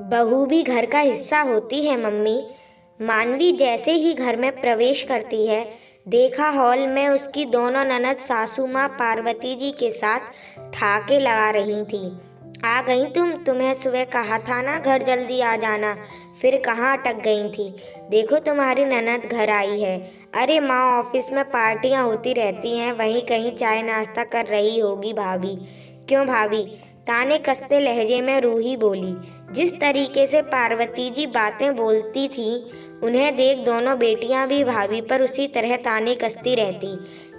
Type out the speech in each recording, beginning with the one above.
बहू भी घर का हिस्सा होती है मम्मी। मानवी जैसे ही घर में प्रवेश करती है, देखा हॉल में उसकी दोनों ननद सासू माँ पार्वती जी के साथ ठाके लगा रही थी। आ गई तुम्हें सुबह कहा था ना घर जल्दी आ जाना, फिर कहाँ अटक गई थी। देखो तुम्हारी ननद घर आई है। अरे माँ, ऑफिस में पार्टियाँ होती रहती हैं, वहीं कहीं चाय नाश्ता कर रही होगी भाभी। क्यों भाभी? ताने कसते लहजे में रूही बोली। जिस तरीके से पार्वती जी बातें बोलती थी, उन्हें देख दोनों बेटियां भी भाभी पर उसी तरह ताने कसती रहती।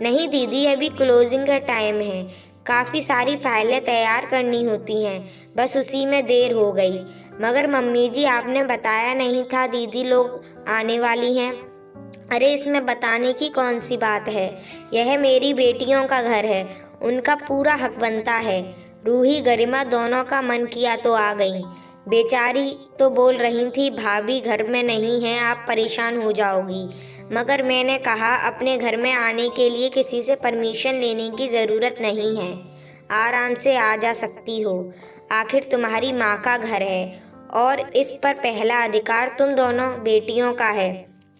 नहीं दीदी, अभी क्लोजिंग का टाइम है, काफ़ी सारी फाइलें तैयार करनी होती हैं, बस उसी में देर हो गई। मगर मम्मी जी, आपने बताया नहीं था दीदी लोग आने वाली हैं। अरे इसमें बताने की कौन सी बात है, यह मेरी बेटियों का घर है, उनका पूरा हक बनता है। रूही गरिमा दोनों का मन किया तो आ गई। बेचारी तो बोल रही थी भाभी घर में नहीं है, आप परेशान हो जाओगी। मगर मैंने कहा अपने घर में आने के लिए किसी से परमिशन लेने की ज़रूरत नहीं है, आराम से आ जा सकती हो। आखिर तुम्हारी माँ का घर है और इस पर पहला अधिकार तुम दोनों बेटियों का है।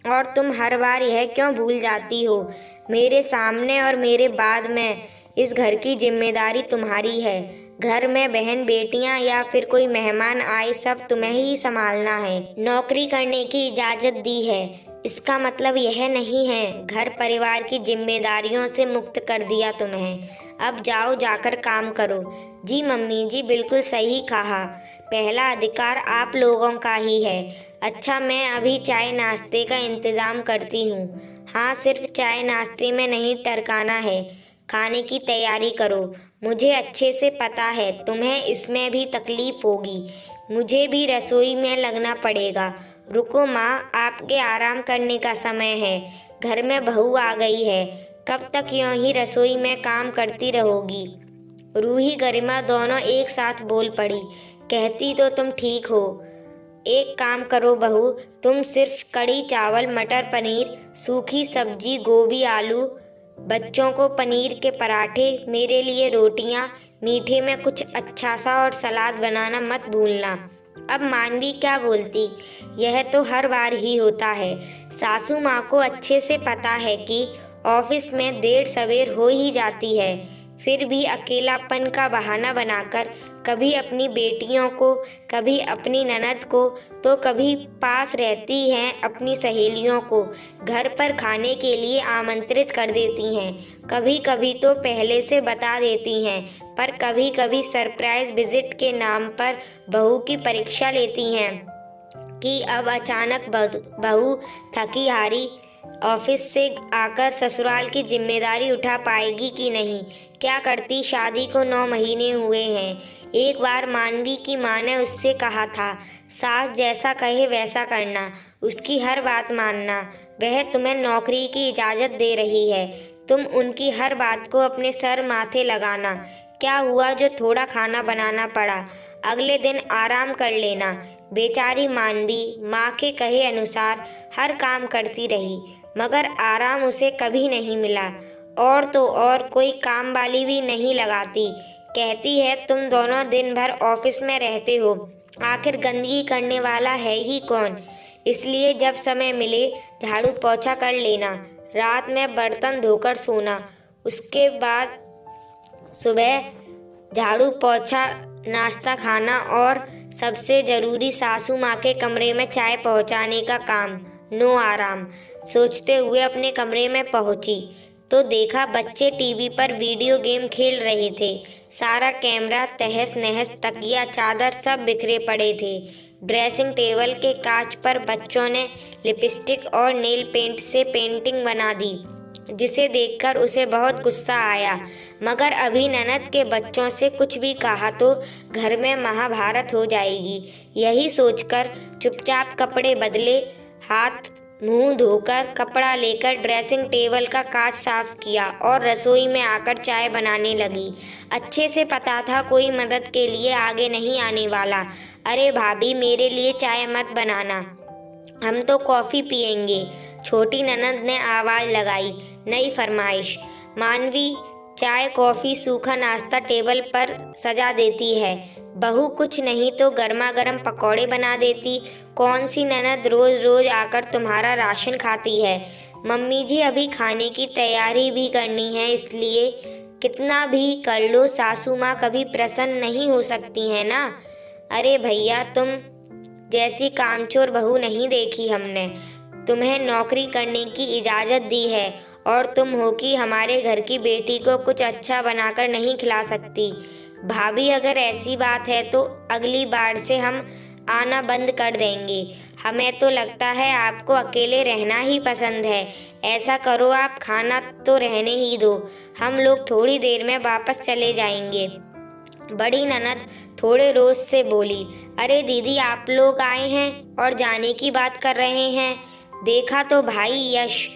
और तुम हर बार यह क्यों भूल जाती हो, मेरे सामने और मेरे बाद में इस घर की जिम्मेदारी तुम्हारी है। घर में बहन बेटियां या फिर कोई मेहमान आए, सब तुम्हें ही संभालना है। नौकरी करने की इजाज़त दी है, इसका मतलब यह नहीं है घर परिवार की जिम्मेदारियों से मुक्त कर दिया तुम्हें। अब जाओ, जाकर काम करो। जी मम्मी जी, बिल्कुल सही कहा, पहला अधिकार आप लोगों का ही है। अच्छा, मैं अभी चाय नाश्ते का इंतज़ाम करती हूँ। हाँ, सिर्फ चाय नाश्ते में नहीं टरकाना है, खाने की तैयारी करो। मुझे अच्छे से पता है तुम्हें इसमें भी तकलीफ होगी, मुझे भी रसोई में लगना पड़ेगा। रुको माँ, आपके आराम करने का समय है, घर में बहू आ गई है, कब तक यूं ही रसोई में काम करती रहोगी। रूही गरिमा दोनों एक साथ बोल पड़ी। कहती तो तुम ठीक हो, एक काम करो बहू, तुम सिर्फ कड़ी चावल मटर पनीर, सूखी सब्जी गोभी आलू, बच्चों को पनीर के पराठे, मेरे लिए रोटियां, मीठे में कुछ अच्छा सा और सलाद बनाना मत भूलना। अब मानवी क्या बोलती, यह तो हर बार ही होता है। सासू माँ को अच्छे से पता है कि ऑफिस में देर सवेर हो ही जाती है, फिर भी अकेलापन का बहाना बनाकर कभी अपनी बेटियों को, कभी अपनी ननद को, तो कभी पास रहती हैं अपनी सहेलियों को घर पर खाने के लिए आमंत्रित कर देती हैं। कभी कभी तो पहले से बता देती हैं, पर कभी कभी सरप्राइज विजिट के नाम पर बहू की परीक्षा लेती हैं कि अब अचानक बहू थकी हारी ऑफिस से आकर ससुराल की जिम्मेदारी उठा पाएगी कि नहीं। क्या करती, शादी को 9 महीने हुए हैं। एक बार मानवी की माँ ने उससे कहा था, सास जैसा कहे वैसा करना, उसकी हर बात मानना। वह तुम्हें नौकरी की इजाज़त दे रही है, तुम उनकी हर बात को अपने सर माथे लगाना। क्या हुआ जो थोड़ा खाना बनाना पड़ा, अगले दिन आराम कर लेना। बेचारी मानवी माँ के कहे अनुसार हर काम करती रही, मगर आराम उसे कभी नहीं मिला। और तो और कोई काम वाली भी नहीं लगाती। कहती है तुम दोनों दिन भर ऑफिस में रहते हो, आखिर गंदगी करने वाला है ही कौन, इसलिए जब समय मिले झाड़ू पोछा कर लेना, रात में बर्तन धोकर सोना, उसके बाद सुबह झाड़ू पोछा, नाश्ता खाना और सबसे ज़रूरी सासू माँ के कमरे में चाय पहुँचाने का काम। नो आराम। सोचते हुए अपने कमरे में पहुंची तो देखा बच्चे टीवी पर वीडियो गेम खेल रहे थे। सारा कैमरा तहस नहस, तकिया चादर सब बिखरे पड़े थे। ड्रेसिंग टेबल के कांच पर बच्चों ने लिपस्टिक और नेल पेंट से पेंटिंग बना दी, जिसे देखकर उसे बहुत गुस्सा आया। मगर अभी ननद के बच्चों से कुछ भी कहा तो घर में महाभारत हो जाएगी। यही सोचकर चुपचाप कपड़े बदले, हाथ मुंह धोकर कपड़ा लेकर ड्रेसिंग टेबल का कांच साफ किया और रसोई में आकर चाय बनाने लगी। अच्छे से पता था कोई मदद के लिए आगे नहीं आने वाला। अरे भाभी, मेरे लिए चाय मत बनाना, हम तो कॉफ़ी पियेंगे, छोटी ननद ने आवाज़ लगाई। नई फरमाइश। मानवी चाय कॉफ़ी सूखा नाश्ता टेबल पर सजा देती है। बहू कुछ नहीं तो गर्मा गर्म पकौड़े बना देती। कौन सी ननद रोज रोज आकर तुम्हारा राशन खाती है। मम्मी जी अभी खाने की तैयारी भी करनी है, इसलिए कितना भी कर लो सासू माँ कभी प्रसन्न नहीं हो सकती है ना। अरे भैया, तुम जैसी कामचोर बहू नहीं देखी हमने। तुम्हें नौकरी करने की इजाज़त दी है और तुम हो कि हमारे घर की बेटी को कुछ अच्छा बनाकर नहीं खिला सकती। भाभी, अगर ऐसी बात है तो अगली बार से हम आना बंद कर देंगे। हमें तो लगता है आपको अकेले रहना ही पसंद है। ऐसा करो, आप खाना तो रहने ही दो, हम लोग थोड़ी देर में वापस चले जाएंगे। बड़ी ननद थोड़े रोज से बोली, अरे दीदी, आप लोग आए हैं और जाने की बात कर रहे हैं। देखा तो भाई यश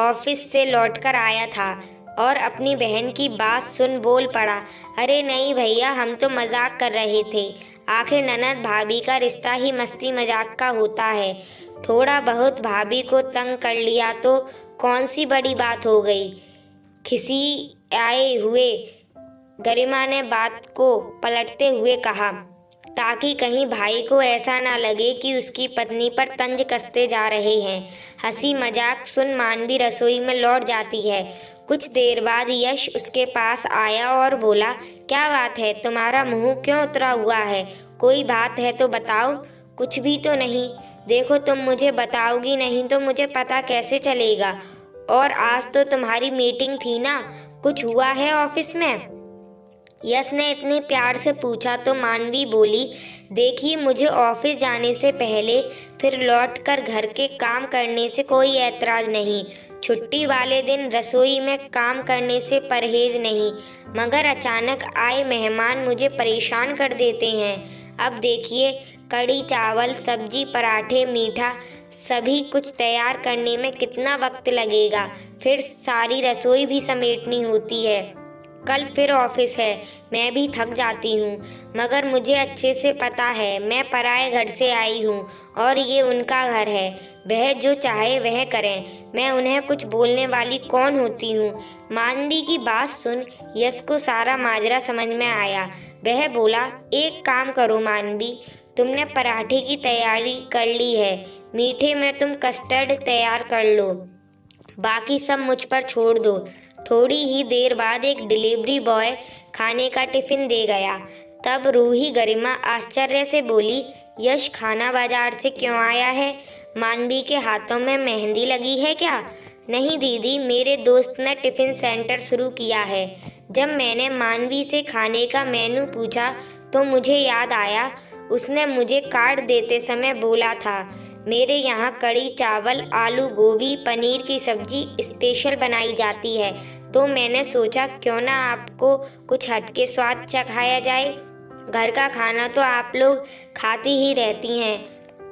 ऑफिस से लौटकर आया था और अपनी बहन की बात सुन बोल पड़ा, अरे नहीं भैया, हम तो मजाक कर रहे थे। आखिर ननद भाभी का रिश्ता ही मस्ती मजाक का होता है। थोड़ा बहुत भाभी को तंग कर लिया तो कौन सी बड़ी बात हो गई। खिसी आए हुए गरिमा ने बात को पलटते हुए कहा, ताकि कहीं भाई को ऐसा ना लगे कि उसकी पत्नी पर तंज कसते जा रहे हैं। हंसी मजाक सुन मानवी रसोई में लौट जाती है। कुछ देर बाद यश उसके पास आया और बोला, क्या बात है, तुम्हारा मुंह क्यों उतरा हुआ है? कोई बात है तो बताओ। कुछ भी तो नहीं। देखो, तुम मुझे बताओगी नहीं तो मुझे पता कैसे चलेगा। और आज तो तुम्हारी मीटिंग थी ना, कुछ हुआ है ऑफिस में? यश ने इतने प्यार से पूछा तो मानवी बोली, देखिए, मुझे ऑफिस जाने से पहले फिर लौटकर घर के काम करने से कोई ऐतराज नहीं। छुट्टी वाले दिन रसोई में काम करने से परहेज नहीं, मगर अचानक आए मेहमान मुझे परेशान कर देते हैं। अब देखिए, कड़ी चावल सब्जी पराठे मीठा सभी कुछ तैयार करने में कितना वक्त लगेगा। फिर सारी रसोई भी समेटनी होती है। कल फिर ऑफिस है, मैं भी थक जाती हूँ। मगर मुझे अच्छे से पता है मैं पराए घर से आई हूँ और ये उनका घर है। वह जो चाहे वह करें, मैं उन्हें कुछ बोलने वाली कौन होती हूँ। मानवी की बात सुन यश को सारा माजरा समझ में आया। वह बोला, एक काम करो मानवी, तुमने पराठे की तैयारी कर ली है, मीठे में तुम कस्टर्ड तैयार कर लो, बाकी सब मुझ पर छोड़ दो। थोड़ी ही देर बाद एक डिलीवरी बॉय खाने का टिफिन दे गया। तब रूही गरिमा आश्चर्य से बोली, यश खाना बाजार से क्यों आया है? मानवी के हाथों में मेहंदी लगी है क्या? नहीं दीदी, मेरे दोस्त ने टिफिन सेंटर शुरू किया है। जब मैंने मानवी से खाने का मेनू पूछा तो मुझे याद आया, उसने मुझे कार्ड देते समय बोला था, मेरे यहाँ कड़ी चावल आलू गोभी पनीर की सब्जी स्पेशल बनाई जाती है। तो मैंने सोचा क्यों ना आपको कुछ हटके स्वाद चखाया जाए। घर का खाना तो आप लोग खाती ही रहती हैं,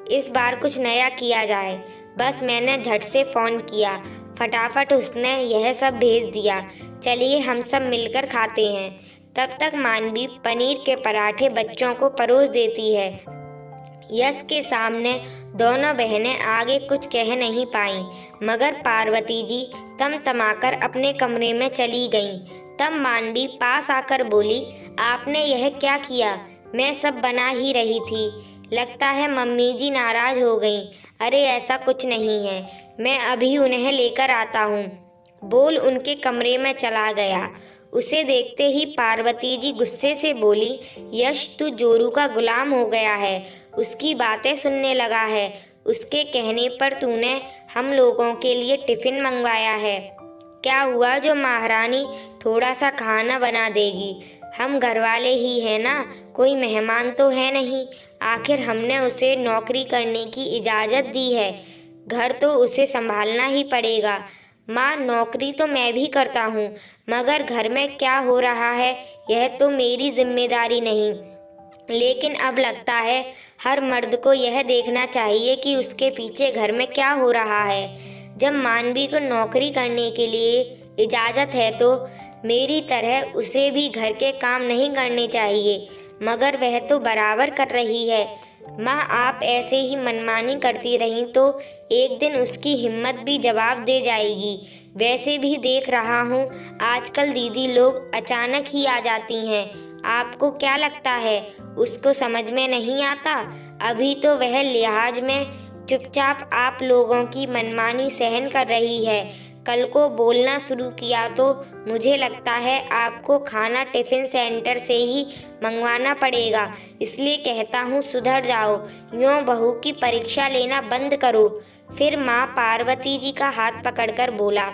इस बार कुछ नया किया जाए। बस मैंने झट से फ़ोन किया, फटाफट उसने यह सब भेज दिया। चलिए हम सब मिलकर खाते हैं। तब तक मानवी पनीर के पराठे बच्चों को परोस देती है। यश के सामने दोनों बहनें आगे कुछ कह नहीं पाईं, मगर पार्वती जी तमतमाकर अपने कमरे में चली गईं। तब मानवी पास आकर बोली, आपने यह क्या किया? मैं सब बना ही रही थी, लगता है मम्मी जी नाराज हो गईं। अरे ऐसा कुछ नहीं है, मैं अभी उन्हें लेकर आता हूँ, बोल उनके कमरे में चला गया। उसे देखते ही पार्वती जी गुस्से से बोली, यश तू जोरू का गुलाम हो गया है, उसकी बातें सुनने लगा है। उसके कहने पर तूने हम लोगों के लिए टिफिन मंगवाया है। क्या हुआ जो महारानी थोड़ा सा खाना बना देगी? हम घरवाले ही हैं ना, कोई मेहमान तो है नहीं। आखिर हमने उसे नौकरी करने की इजाज़त दी है, घर तो उसे संभालना ही पड़ेगा। माँ, नौकरी तो मैं भी करता हूँ, मगर घर में क्या हो रहा है यह तो मेरी जिम्मेदारी नहीं। लेकिन अब लगता है हर मर्द को यह देखना चाहिए कि उसके पीछे घर में क्या हो रहा है। जब मानवी को नौकरी करने के लिए इजाज़त है तो मेरी तरह उसे भी घर के काम नहीं करने चाहिए, मगर वह तो बराबर कर रही है। माँ, आप ऐसे ही मनमानी करती रहीं तो एक दिन उसकी हिम्मत भी जवाब दे जाएगी। वैसे भी देख रहा हूँ आजकल दीदी लोग अचानक ही आ जाती हैं, आपको क्या लगता है उसको समझ में नहीं आता? अभी तो वह लिहाज में चुपचाप आप लोगों की मनमानी सहन कर रही है। कल को बोलना शुरू किया तो मुझे लगता है आपको खाना टिफ़िन सेंटर से ही मंगवाना पड़ेगा। इसलिए कहता हूँ सुधर जाओ, यूँ बहू की परीक्षा लेना बंद करो। फिर माँ पार्वती जी का हाथ पकड़कर बोला,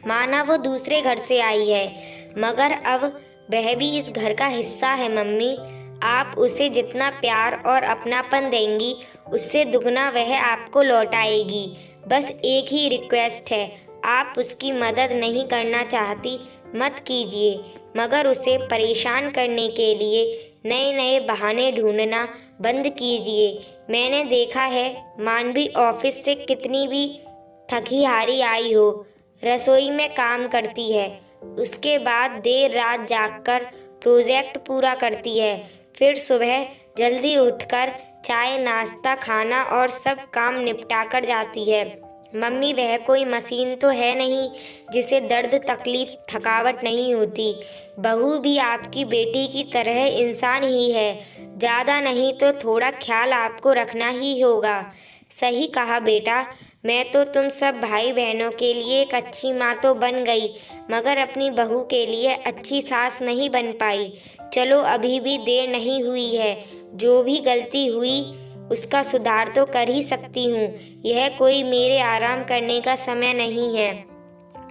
माना वो दूसरे घर से आई है, मगर अब वह भी इस घर का हिस्सा है मम्मी। आप उसे जितना प्यार और अपनापन देंगी, उससे दुगना वह आपको लौटाएगी। बस एक ही रिक्वेस्ट है, आप उसकी मदद नहीं करना चाहती मत कीजिए, मगर उसे परेशान करने के लिए नए नए बहाने ढूंढना बंद कीजिए। मैंने देखा है मानवी ऑफिस से कितनी भी थकी हारी आई हो, रसोई में काम करती है, उसके बाद देर रात जागकर प्रोजेक्ट पूरा करती है, फिर सुबह जल्दी उठकर चाय नाश्ता खाना और सब काम निपटा कर जाती है। मम्मी वह कोई मशीन तो है नहीं जिसे दर्द तकलीफ थकावट नहीं होती। बहू भी आपकी बेटी की तरह इंसान ही है, ज़्यादा नहीं तो थोड़ा ख्याल आपको रखना ही होगा। सही कहा बेटा, मैं तो तुम सब भाई बहनों के लिए एक अच्छी माँ तो बन गई, मगर अपनी बहू के लिए अच्छी सास नहीं बन पाई। चलो अभी भी देर नहीं हुई है, जो भी गलती हुई उसका सुधार तो कर ही सकती हूँ। यह कोई मेरे आराम करने का समय नहीं है,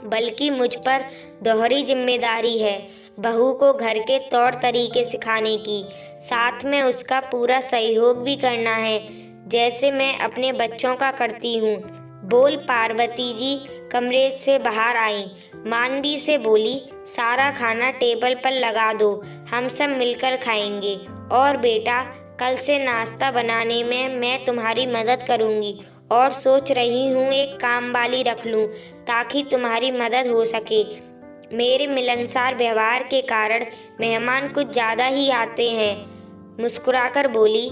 बल्कि मुझ पर दोहरी जिम्मेदारी है, बहू को घर के तौर तरीके सिखाने की, साथ में उसका पूरा सहयोग भी करना है, जैसे मैं अपने बच्चों का करती हूँ। बोल पार्वती जी कमरे से बाहर आई, मानवी से बोली, सारा खाना टेबल पर लगा दो, हम सब मिलकर खाएंगे। और बेटा, कल से नाश्ता बनाने में मैं तुम्हारी मदद करूँगी, और सोच रही हूँ एक काम वाली रख लूँ ताकि तुम्हारी मदद हो सके। मेरे मिलनसार व्यवहार के कारण मेहमान कुछ ज़्यादा ही आते हैं। मुस्कुराकर बोली।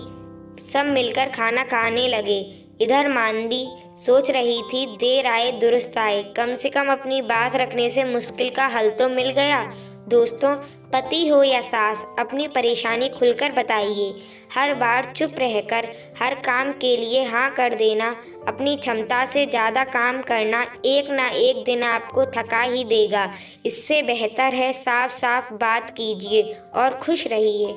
सब मिलकर खाना खाने लगे। इधर मानवी सोच रही थी, देर आए दुरुस्त आए, कम से कम अपनी बात रखने से मुश्किल का हल तो मिल गया। दोस्तों, पति हो या सास, अपनी परेशानी खुलकर बताइए। हर बार चुप रहकर हर काम के लिए हाँ कर देना, अपनी क्षमता से ज़्यादा काम करना एक ना एक दिन आपको थका ही देगा। इससे बेहतर है साफ साफ बात कीजिए और खुश रहिए।